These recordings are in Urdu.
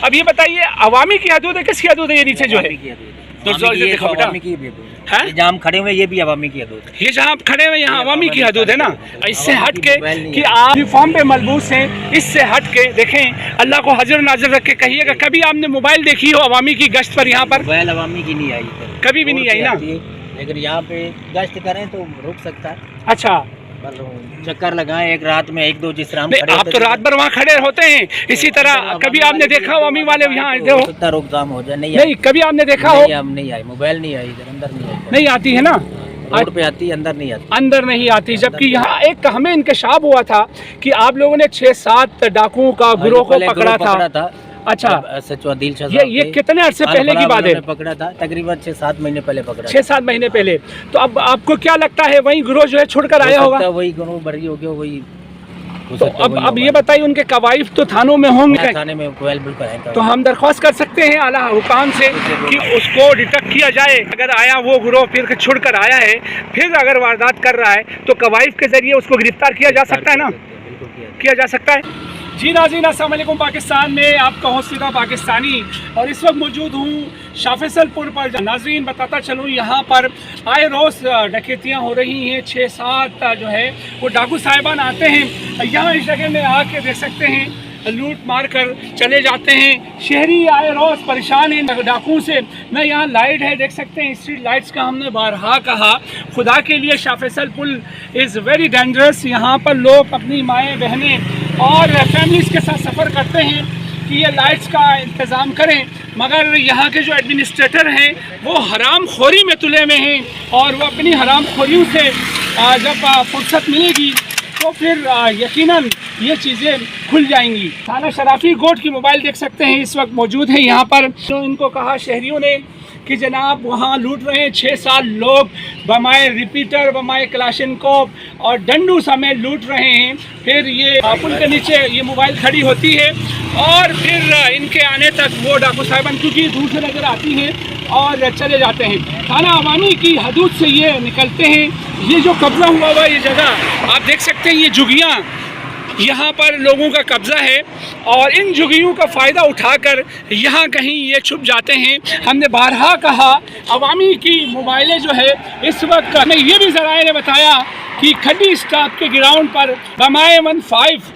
اب یہ بتائیے عوامی کی حدود ہے کس کی حدود ہے؟ یہ نیچے جو ہے تو دیکھو بیٹا جہاں کھڑے ہوئے یہ بھی عوامی کی حدود ہے، یہ جہاں آپ کھڑے ہوئے یہاں عوامی کی حدود ہے نا. اس سے ہٹ کے کہ آپ یونیفارم پہ ملبوس ہیں، اس سے ہٹ کے دیکھیں اللہ کو حاضر ناظر رکھ کے کہیے گا کبھی آپ نے موبائل دیکھی ہو عوامی کی گشت پر؟ یہاں پر موبائل عوامی کی نہیں آئی کبھی بھی نہیں آئی نا، لیکن یہاں پہ گشت کریں تو رک سکتا ہے. اچھا چکر لگائیں ایک رات میں ایک دو، جس طرح آپ تو رات بھر وہاں کھڑے ہوتے ہیں. اسی طرح کبھی آپ نے دیکھا عوامی والے یہاں روک تھام ہو جائے؟ نہیں کبھی آپ نے دیکھا ہو؟ نہیں آئی، موبائل نہیں آئی ادھر، اندر نہیں آتی ہے نا، روڈ پہ آتی ہے، اندر نہیں آتی، اندر نہیں آتی. جبکہ یہاں ایک ہمیں انکشاف ہوا تھا کہ آپ لوگوں نے 6-7 ڈاکوؤں کا گروہ کو پکڑا تھا. اچھا یہ کتنے عرصے پہلے کی بات ہے؟ پکڑا تھا تقریباً 6-7 مہینے پہلے پکڑا، 6-7 مہینے پہلے. تو اب آپ کو کیا لگتا ہے وہی گروہ جو ہے چھوڑ کر آیا ہوگا؟ وہی گروہ بری ہو گیا، وہی. تو اب یہ بتائیے ان کے قوائف تو تھانوں میں ہوں گے، تھانے میں موبائل بالکل ہے. تو ہم درخواست کر سکتے ہیں اعلیٰ حکام سے کہ اس کو ڈیٹیکٹ کیا جائے. اگر آیا وہ گروہ پھر چھوڑ کر آیا ہے، پھر اگر واردات کر رہا ہے تو قوائف کے ذریعے اس کو گرفتار کیا جا سکتا ہے نا، کیا جا سکتا ہے. جی ناظرین السلام علیکم. پاکستان میں آپ کا ہوسٹ پاکستانی، اور اس وقت موجود ہوں شاہ فیصل پور پر. ناظرین بتاتا چلوں یہاں پر آئے روز ڈکیتیاں ہو رہی ہیں. 6-7 جو ہے وہ ڈاکو صاحبان آتے ہیں یہاں اس جگہ میں آ کے دیکھ سکتے ہیں لوٹ مار کر چلے جاتے ہیں. شہری آئے روز پریشان ہیں ڈاکوؤں سے. نہ یہاں لائٹ ہے، دیکھ سکتے ہیں اسٹریٹ لائٹس کا ہم نے بارہا کہا خدا کے لیے شاہ فیصل پل از ویری ڈینجرس. یہاں پر لوگ اپنی مائیں بہنیں اور فیملیز کے ساتھ سفر کرتے ہیں کہ یہ لائٹس کا انتظام کریں، مگر یہاں کے جو ایڈمنسٹریٹر ہیں وہ حرام خوری میں تلے میں ہیں، اور وہ اپنی حرام خوریوں سے جب فرصت ملے گی تو پھر یقیناً یہ چیزیں کھل جائیں گی. تھانہ شرافی گوٹ کی موبائل دیکھ سکتے ہیں اس وقت موجود ہے یہاں پر. تو ان کو کہا شہریوں نے کہ جناب وہاں لوٹ رہے ہیں 6-7 لوگ بمائے ریپیٹر، بمائے کلاشنکوف اور ڈنڈو سمیت لوٹ رہے ہیں. پھر یہ پل کے نیچے یہ موبائل کھڑی ہوتی ہے اور پھر ان کے آنے تک وہ ڈاکو صاحبان کیونکہ دور سے نظر آتی ہیں اور چلے جاتے ہیں. تھانہ عوامی کی حدود سے یہ نکلتے ہیں. یہ جو قبضہ ہوا یہ جگہ آپ دیکھ سکتے ہیں، یہ جھگیاں یہاں پر لوگوں کا قبضہ ہے، اور ان جھگیوں کا فائدہ اٹھا کر یہاں کہیں یہ چھپ جاتے ہیں. ہم نے بارہا کہا عوامی کی موبائلیں جو ہے اس وقت ہمیں یہ بھی ذرائع نے بتایا کہ کھڈی اسٹاپ کے گراؤنڈ پر بمائے 15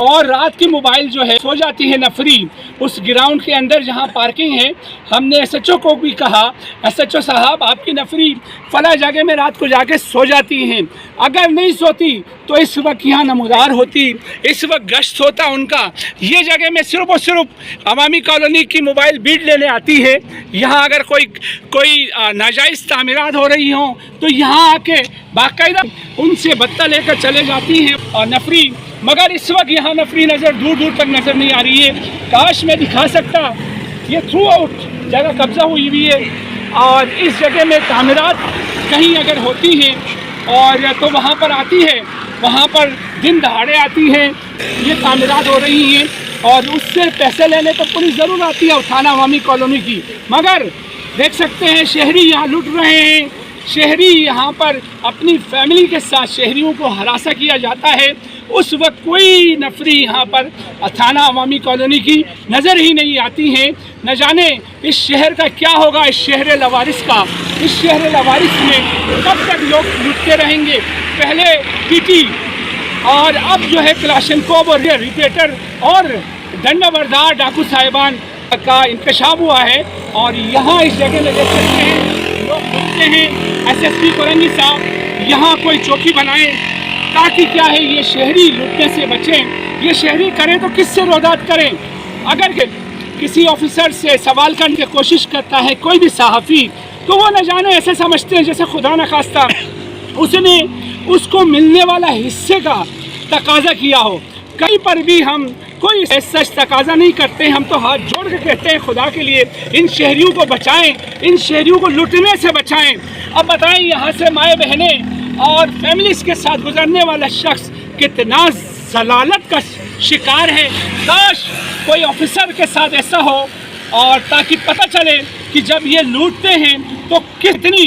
اور رات کی موبائل جو ہے سو جاتی ہے نفری اس گراؤنڈ کے اندر جہاں پارکنگ ہے. ہم نے ایس ایچ او کو بھی کہا ایس ایچ او صاحب آپ کی نفری فلاں جگہ میں رات کو جا کے سو جاتی ہیں، اگر نہیں سوتی تو اس وقت یہاں نمودار ہوتی، اس وقت گشت ہوتا ان کا. یہ جگہ میں صرف اور صرف عوامی کالونی کی موبائل بیٹ لینے آتی ہے. یہاں اگر کوئی ناجائز تعمیرات ہو رہی ہوں تو یہاں آ کے باقاعدہ ان سے بتہ لے کر چلے جاتی ہیں اور نفری. مگر اس وقت یہاں نفری نظر دور دور تک نظر نہیں آ رہی ہے. کاش میں دکھا سکتا. یہ تھرو آؤٹ جگہ قبضہ ہوئی ہے، اور اس جگہ میں تعمیرات کہیں اگر ہوتی ہیں اور تو وہاں پر آتی ہے، وہاں پر دن دہاڑے آتی ہیں، یہ تعمیرات ہو رہی ہیں اور اس سے پیسے لینے تو پولیس ضرور آتی ہے تھانہ عوامی کالونی کی. مگر دیکھ سکتے ہیں شہری یہاں لٹ رہے ہیں. شہری یہاں پر اپنی فیملی کے ساتھ شہریوں کو ہراساں کیا جاتا ہے. اس وقت کوئی نفری یہاں پر تھانہ عوامی کالونی کی نظر ہی نہیں آتی ہیں. نہ جانے اس شہر کا کیا ہوگا، اس شہر لوارث کا. اس شہر لوارث میں کب تک لوگ لٹتے رہیں گے؟ پہلے پی ٹی اور اب جو ہے کلاشنکوف اور ریپیٹر اور ڈنڈا بردار ڈاکو صاحبان کا انکشاف ہوا ہے. اور یہاں اس جگہ میں دیکھ سکتے ہیں لوگ لٹتے ہیں. ایس ایس پی کرنگی صاحب یہاں کوئی چوکی بنائیں تاکہ کیا ہے یہ شہری لٹنے سے بچیں. یہ شہری کریں تو کس سے رودات کریں؟ اگر کسی آفیسر سے سوال کرنے کی کوشش کرتا ہے کوئی بھی صحافی تو وہ نہ جانے ایسے سمجھتے ہیں جیسے خدا نخواستہ اس نے اس کو ملنے والا حصے کا تقاضا کیا ہو. کہیں پر بھی ہم کوئی سچ تقاضا نہیں کرتے. ہم تو ہاتھ جوڑ کے کہتے ہیں خدا کے لیے ان شہریوں کو بچائیں، ان شہریوں کو لٹنے سے بچائیں. اب بتائیں یہاں سے مائیں بہنیں اور فیملیز کے ساتھ گزرنے والا شخص کتنا ضلالت کا شکار ہے. کاش کوئی آفیسر کے ساتھ ایسا ہو اور تاکہ پتہ چلے کہ جب یہ لوٹتے ہیں تو کتنی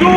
2